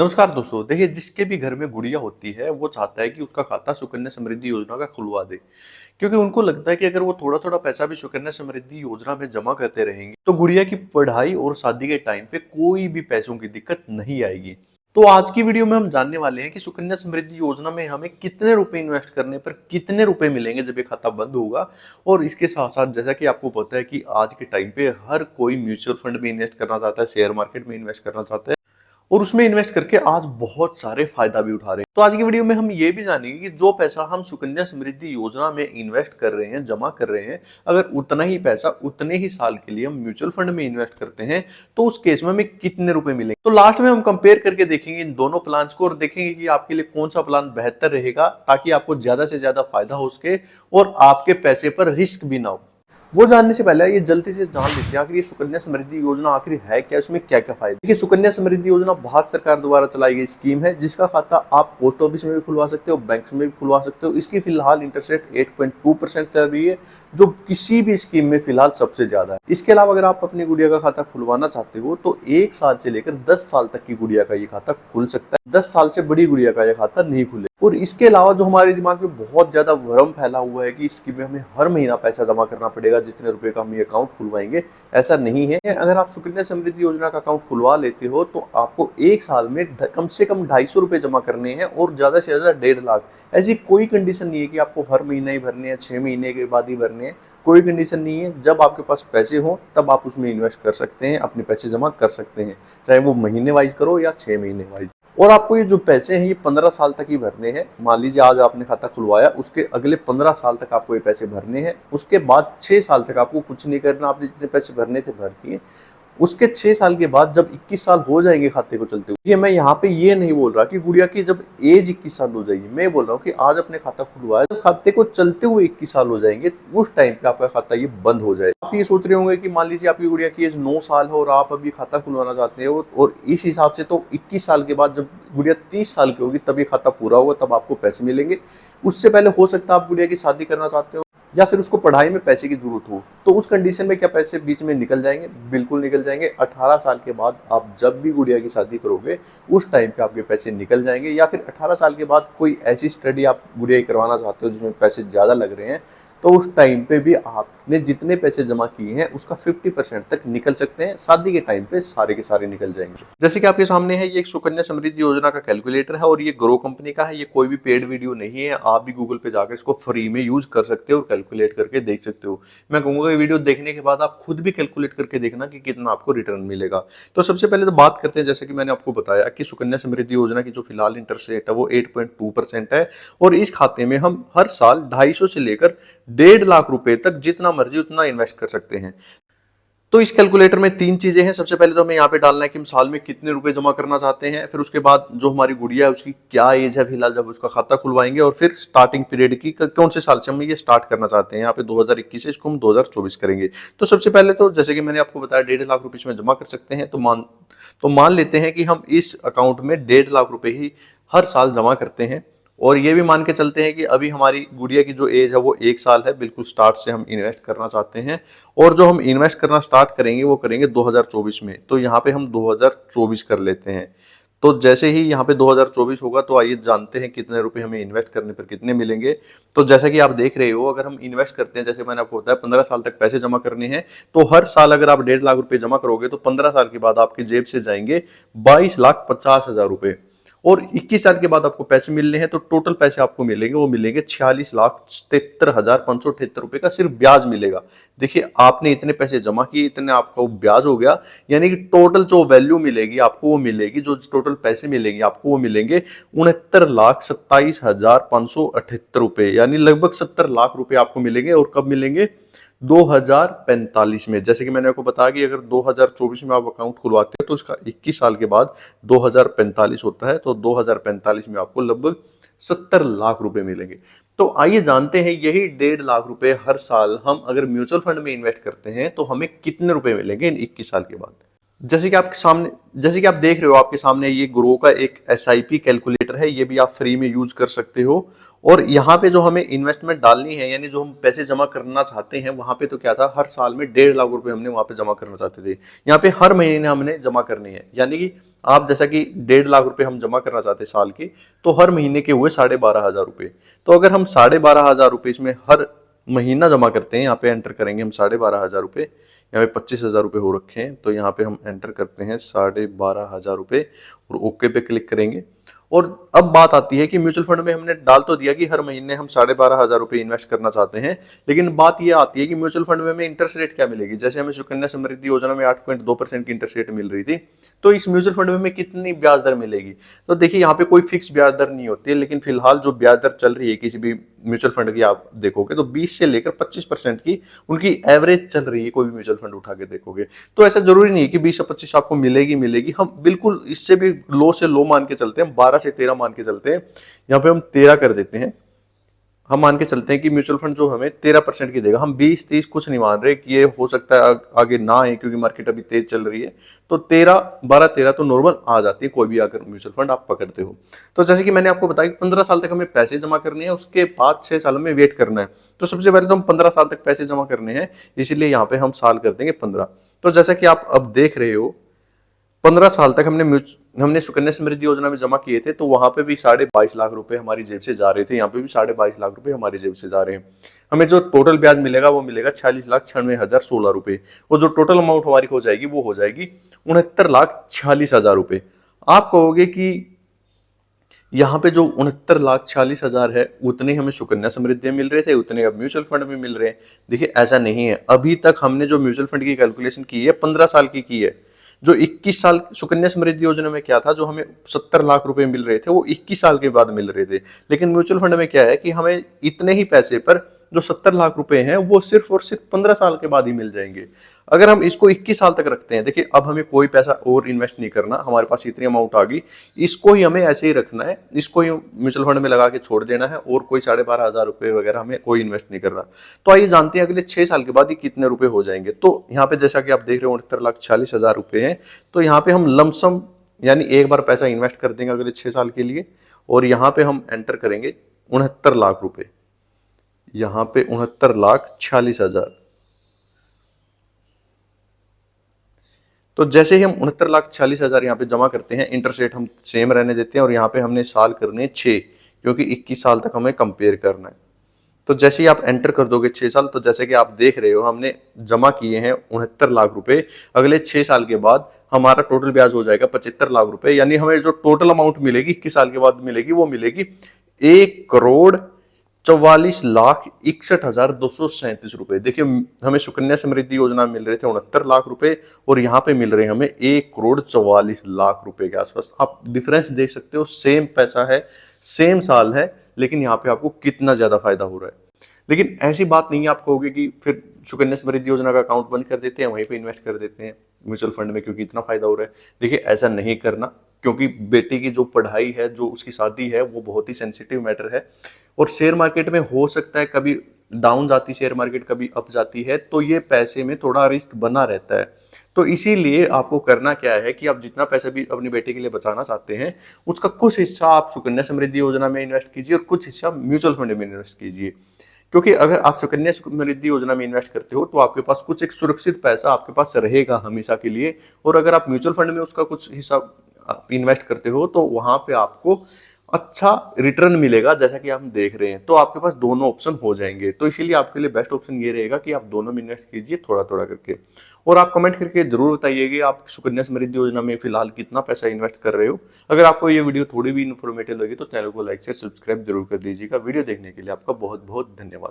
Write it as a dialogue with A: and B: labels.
A: नमस्कार दोस्तों, देखिए जिसके भी घर में गुड़िया होती है वो चाहता है कि उसका खाता सुकन्या समृद्धि योजना का खुलवा दे। क्योंकि उनको लगता है कि अगर वो थोड़ा थोड़ा पैसा भी सुकन्या समृद्धि योजना में जमा करते रहेंगे तो गुड़िया की पढ़ाई और शादी के टाइम पे कोई भी पैसों की दिक्कत नहीं आएगी। तो आज की वीडियो में हम जानने वाले हैं कि सुकन्या समृद्धि योजना में हमें कितने रुपए इन्वेस्ट करने पर कितने रुपए मिलेंगे जब ये खाता बंद होगा। और इसके साथ साथ जैसा कि आपको पता है कि आज के टाइम पे हर कोई म्यूचुअल फंड में इन्वेस्ट करना चाहता है, शेयर मार्केट में इन्वेस्ट करना चाहता है और उसमें इन्वेस्ट करके आज बहुत सारे फायदा भी उठा रहे हैं। तो आज की वीडियो में हम ये भी जानेंगे कि जो पैसा हम सुकन्या समृद्धि योजना में इन्वेस्ट कर रहे हैं, जमा कर रहे हैं, अगर उतना ही पैसा उतने ही साल के लिए हम म्यूचुअल फंड में इन्वेस्ट करते हैं तो उस केस में हमें कितने रुपए मिलेंगे। तो लास्ट में हम कंपेयर करके देखेंगे इन दोनों प्लान को और देखेंगे कि आपके लिए कौन सा प्लान बेहतर रहेगा ताकि आपको ज्यादा से ज्यादा फायदा हो सके और आपके पैसे पर रिस्क भी ना हो। वो जानने से पहले ये जल्दी से जान लेते हैं आखिर ये सुकन्या समृद्धि योजना आखिर है क्या, इसमें क्या क्या फायदे। देखिए, सुकन्या समृद्धि योजना भारत सरकार द्वारा चलाई गई स्कीम है जिसका खाता आप पोस्ट ऑफिस में भी खुलवा सकते हो, बैंक में भी खुलवा सकते हो। इसकी फिलहाल इंटरेस्ट रेट 8.2% चल रही है, जो किसी भी स्कीम में फिलहाल सबसे ज्यादा है। इसके अलावा अगर आप अपनी गुड़िया का खाता खुलवाना चाहते हो तो 1 साल से लेकर 10 साल तक की गुड़िया का ये खाता खुल सकता है। 10 साल से बड़ी गुड़िया का ये खाता नहीं खुले। और इसके अलावा जो हमारे दिमाग में बहुत ज्यादा भ्रम फैला हुआ है कि स्कीम में हमें हर महीना पैसा जमा करना पड़ेगा जितने रुपए का हम ये अकाउंट खुलवाएंगे, ऐसा नहीं है। अगर आप सुकन्या समृद्धि योजना का अकाउंट खुलवा लेते हो तो आपको 1 साल में कम से कम 250 रुपए जमा करने हैं और ज्यादा से ज्यादा 1.5 लाख। ऐसी कोई कंडीशन नहीं है कि आपको हर महीना ही भरने हैं, 6 महीने के बाद ही भरने हैं, कोई कंडीशन नहीं है। जब आपके पास पैसे हो तब आप उसमें इन्वेस्ट कर सकते हैं, अपने पैसे जमा कर सकते हैं, चाहे वो महीने वाइज करो या 6 महीने वाइज। और आपको ये जो पैसे हैं ये 15 साल तक ही भरने हैं। मान लीजिए आज आपने खाता खुलवाया, उसके अगले 15 साल तक आपको ये पैसे भरने हैं। उसके बाद 6 साल तक आपको कुछ नहीं करना, आपने जितने पैसे भरने थे भर दिए। उसके 6 साल के बाद जब 21 साल हो जाएंगे खाते को चलते हुए, मैं यहाँ पे ये नहीं बोल रहा कि गुड़िया की जब एज 21 साल हो जाएगी, मैं बोल रहा हूँ कि आज अपने खाता खुलवाया, जब खाते को चलते हुए 21 साल हो जाएंगे उस टाइम पे आपका खाता ये बंद हो जाए। आप ये सोच रहे होंगे कि मान लीजिए आपकी गुड़िया की एज 9 साल है और आप अभी खाता खुलवाना चाहते हो, और इस हिसाब से तो 21 साल के बाद जब गुड़िया 30 साल की होगी तब ये खाता पूरा होगा, तब आपको पैसे मिलेंगे। उससे पहले हो सकता है आप गुड़िया की शादी करना चाहते हो या फिर उसको पढ़ाई में पैसे की जरूरत हो, तो उस कंडीशन में क्या पैसे बीच में निकल जाएंगे? बिल्कुल निकल जाएंगे। 18 साल के बाद आप जब भी गुड़िया की शादी करोगे उस टाइम पे आपके पैसे निकल जाएंगे। या फिर 18 साल के बाद कोई ऐसी स्टडी आप गुड़िया की करवाना चाहते हो जिसमें पैसे ज़्यादा लग रहे हैं, तो उस टाइम पे भी आपने जितने पैसे जमा किए हैं उसका 50% तक निकल सकते हैं। शादी के टाइम पे सारे के सारे निकल जाएंगे। जैसे कि आपके सामने है, ये एक सुकन्या समृद्धि योजना का कैलकुलेटर है और ये ग्रो कंपनी का है। ये कोई भी पेड वीडियो नहीं है, आप भी गूगल पे जाकर इसको फ्री में यूज कर सकते हो और कैलकुलेट करके देख सकते हो। मैं कहूंगा ये वीडियो देखने के बाद आप खुद भी कैलकुलेट करके देखना कि कितना आपको रिटर्न मिलेगा। तो सबसे पहले तो बात करते हैं, जैसे कि मैंने आपको बताया कि सुकन्या समृद्धि योजना की जो फिलहाल इंटरेस्ट रेट है वो 8.2% है और इस खाते में हम हर साल 250 से लेकर 1.5 लाख रुपए तक जितना मर्जी उतना इन्वेस्ट कर सकते हैं। तो इस कैलकुलेटर में 3 चीजें हैं। सबसे पहले तो हमें यहाँ पे डालना है कि हम साल में कितने रुपए जमा करना चाहते हैं, फिर उसके बाद जो हमारी गुड़िया है उसकी क्या एज है फिलहाल जब उसका खाता खुलवाएंगे, और फिर स्टार्टिंग पीरियड की कौन से साल से हम ये स्टार्ट करना चाहते हैं। यहाँ पे 2021 से इसको हम 2024 करेंगे। तो सबसे पहले तो जैसे कि मैंने आपको बताया 1.5 लाख रुपए इसमें जमा कर सकते हैं। तो मान लेते हैं कि हम इस अकाउंट में 1.5 लाख रुपए ही हर साल जमा करते हैं। और ये भी मान के चलते हैं कि अभी हमारी गुड़िया की जो एज है वो 1 साल है, बिल्कुल स्टार्ट से हम इन्वेस्ट करना चाहते हैं। और जो हम इन्वेस्ट करना स्टार्ट करेंगे वो करेंगे 2024 में। तो यहाँ पे हम 2024 कर लेते हैं। तो जैसे ही यहाँ पे 2024 होगा तो आइए जानते हैं कितने रुपए हमें इन्वेस्ट करने पर कितने मिलेंगे। तो जैसा कि आप देख रहे हो, अगर हम इन्वेस्ट करते हैं, जैसे मैंने आपको बताया 15 साल तक पैसे जमा करने हैं, तो हर साल अगर आप 1.5 लाख रुपए जमा करोगे तो 15 साल के बाद आपकी जेब से जाएंगे 22,50,000 रुपए। और 21 साल के बाद आपको पैसे मिलने हैं, तो टोटल पैसे आपको मिलेंगे वो मिलेंगे 46,73,578 रुपए का सिर्फ ब्याज मिलेगा। देखिए, आपने इतने पैसे जमा किए, इतने आपका ब्याज हो गया, यानी कि टोटल जो वैल्यू मिलेगी आपको वो मिलेगी, जो टोटल पैसे मिलेंगे आपको वो मिलेंगे 69,27,578 रुपए, यानी लगभग 70 लाख रुपए आपको मिलेंगे। और कब मिलेंगे? 2045 में। जैसे कि मैंने आपको बताया कि अगर 2024 में आप अकाउंट खुलवाते हो तो उसका 21 साल के बाद 2045 होता है, तो 2045 में आपको लगभग 70 लाख रुपए मिलेंगे। तो आइए जानते हैं, यही 1.5 लाख रुपए हर साल हम अगर म्यूचुअल फंड में इन्वेस्ट करते हैं तो हमें कितने रुपए मिलेंगे इन 21 साल के बाद। जैसे कि आप देख रहे हो, आपके सामने ये ग्रो का एक SIP कैलकुलेटर है, ये भी आप फ्री में यूज कर सकते हो। और यहाँ पे जो हमें इन्वेस्टमेंट डालनी है, यानी जो हम पैसे जमा करना चाहते हैं, वहां पे तो क्या था, हर साल में 1.5 लाख रुपए हमने वहां पे जमा करना चाहते थे। यहाँ पे हर महीने हमने जमा करने हैं, यानी कि आप जैसा कि 1.5 लाख रुपए हम जमा करना चाहते हैं साल के, तो हर महीने के हुए 12,500 रुपए। तो अगर हम 12,500 रुपए इसमें हर महीना जमा करते हैं, यहाँ पे एंटर करेंगे हम 12,500 रुपए, यहाँ पे 25,000 रुपए हो रखे हैं, तो यहाँ पे हम एंटर करते हैं 12,500 रुपए और ओके पे क्लिक करेंगे। और अब बात आती है कि म्यूचुअल फंड में हमने डाल तो दिया कि हर महीने हम 12,500 रुपए इन्वेस्ट करना चाहते हैं, लेकिन बात यह आती है कि म्यूचुअल फंड में हमें इंटरेस्ट रेट क्या मिलेगी। जैसे हमें सुकन्या समृद्धि योजना में 8.2% की इंटरेस्ट रेट मिल रही थी, तो इस म्यूचुअल फंड में हमें कितनी ब्याज दर मिलेगी। तो देखिए यहाँ पे कोई फिक्स ब्याज दर नहीं होती है, लेकिन फिलहाल जो ब्याज दर चल रही है किसी भी म्यूचुअल फंड की आप देखोगे तो 20 से लेकर 25% की उनकी एवरेज चल रही है। कोई भी म्यूचुअल फंड उठा के देखोगे तो ऐसा जरूरी नहीं है कि 20 से 25 आपको मिलेगी मिलेगी। हम बिल्कुल इससे भी लो से लो मान के चलते हैं, 12 से 13 मान के चलते हैं। यहाँ पे हम 13 कर देते हैं। हम मान के चलते हैं कि म्यूचुअल फंड जो हमें 13% की देगा। हम 20-30 कुछ नहीं मान रहे कि ये हो सकता है आगे ना आए, क्योंकि मार्केट अभी तेज चल रही है। तो 12-13 तो नॉर्मल आ जाती है कोई भी अगर म्यूचुअल फंड आप पकड़ते हो। तो जैसे कि मैंने आपको बताया कि 15 साल तक हमें पैसे जमा करने हैं, उसके बाद 6 सालों में वेट करना है। तो सबसे पहले तो हम 15 साल तक पैसे जमा करने हैं, इसीलिए यहाँ पे हम साल कर देंगे 15। तो जैसा कि आप अब देख रहे हो 15 साल तक हमने सुकन्या समृद्धि योजना में जमा किए थे, तो वहां पे भी 22.5 लाख रुपए हमारी जेब से जा रहे थे। यहाँ पे भी 22.5 लाख रुपए हमारी जेब से जा रहे हैं। हमें जो टोटल ब्याज मिलेगा वो मिलेगा 46,96,016 रुपए। और जो टोटल अमाउंट हमारी हो जाएगी वो हो जाएगी 69,46,000 रुपए। आप कहोगे कि यहाँ पे जो 69,46,000 है उतने हमें सुकन्या समृद्धि मिल रहे थे, उतने अब म्यूचुअल फंड में मिल रहे हैं। देखिए ऐसा नहीं है। अभी तक हमने जो म्यूचुअल फंड की कैलकुलेशन की है 15 साल की है। जो 21 साल सुकन्या समृद्धि योजना में क्या था, जो हमें 70 लाख रुपए मिल रहे थे वो 21 साल के बाद मिल रहे थे। लेकिन म्यूचुअल फंड में क्या है कि हमें इतने ही पैसे पर जो 70 लाख रुपए हैं वो सिर्फ और सिर्फ 15 साल के बाद ही मिल जाएंगे। अगर हम इसको 21 साल तक रखते हैं, देखिए अब हमें कोई पैसा और इन्वेस्ट नहीं करना, हमारे पास इतनी अमाउंट आ गई, इसको ही हमें ऐसे ही रखना है, इसको ही म्यूचुअल फंड में लगा के छोड़ देना है, और कोई 12,500 रुपए वगैरह हमें कोई इन्वेस्ट नहीं करना। तो आइए जानते हैं अगले 6 साल के बाद ही कितने रुपए हो जाएंगे। तो यहाँ पे जैसा कि आप देख रहे हो 69,46,000 रुपए हैं। तो यहाँ पे हम लमसम यानी एक बार पैसा इन्वेस्ट कर देंगे अगले 6 साल के लिए, और यहाँ पे हम एंटर करेंगे 69 लाख रुपए। यहाँ पे 69,46,000। तो जैसे ही हम 69,46,000 यहाँ पे जमा करते हैं, इंटरेस्ट रेट हम सेम रहने देते हैं, और यहाँ पे हमने साल करने 6, क्योंकि 21 साल तक हमें कंपेयर करना है। तो जैसे ही आप एंटर कर दोगे 6 साल, तो जैसे कि आप देख रहे हो हमने जमा किए हैं 69 लाख रुपए। अगले 6 साल के बाद हमारा टोटल ब्याज हो जाएगा 75 लाख रुपए, यानी हमें जो टोटल अमाउंट मिलेगी 21 साल के बाद मिलेगी वो मिलेगी 1,44,61,237 रुपए। देखिए हमें सुकन्या समृद्धि योजना में मिल रहे थे 69 लाख रुपए, और यहाँ पे मिल रहे हैं हमें 1,44,00,000 रुपए के आसपास। आप डिफरेंस देख सकते हो, सेम पैसा है, सेम साल है, लेकिन यहाँ पे आपको कितना ज्यादा फायदा हो रहा है। लेकिन ऐसी बात नहीं है आप कहोगे कि फिर सुकन्या समृद्धि योजना का अकाउंट बंद कर देते हैं, वहीं पे इन्वेस्ट कर देते हैं म्यूचुअल फंड में क्योंकि इतना फायदा हो रहा है। देखिए ऐसा नहीं करना, क्योंकि बेटे की जो पढ़ाई है, जो उसकी शादी है, वो बहुत ही सेंसिटिव मैटर है। और शेयर मार्केट में हो सकता है कभी डाउन जाती शेयर मार्केट, कभी अप जाती है, तो ये पैसे में थोड़ा रिस्क बना रहता है। तो इसीलिए आपको करना क्या है कि आप जितना पैसा भी अपनी बेटे के लिए बचाना चाहते हैं, उसका कुछ हिस्सा आप सुकन्या समृद्धि योजना में इन्वेस्ट कीजिए और कुछ हिस्सा म्यूचुअल फंड में इन्वेस्ट कीजिए। क्योंकि अगर आप सुकन्या समृद्धि योजना में इन्वेस्ट करते हो तो आपके पास कुछ एक सुरक्षित पैसा आपके पास रहेगा हमेशा के लिए, और अगर आप म्यूचुअल फंड में उसका कुछ हिस्सा इन्वेस्ट करते हो तो वहां पे आपको अच्छा रिटर्न मिलेगा, जैसा कि हम देख रहे हैं। तो आपके पास दोनों ऑप्शन हो जाएंगे। तो इसीलिए आपके लिए बेस्ट ऑप्शन ये रहेगा कि आप दोनों में इन्वेस्ट कीजिए थोड़ा थोड़ा करके। और आप कमेंट करके जरूर बताइए कि आप सुकन्या समृद्धि योजना में फिलहाल कितना पैसा इन्वेस्ट कर रहे हो। अगर आपको ये वीडियो थोड़ी भी इन्फॉर्मेटिव लगी तो चैनल को लाइक से सब्सक्राइब जरूर कर दीजिएगा। वीडियो देखने के लिए आपका बहुत बहुत धन्यवाद।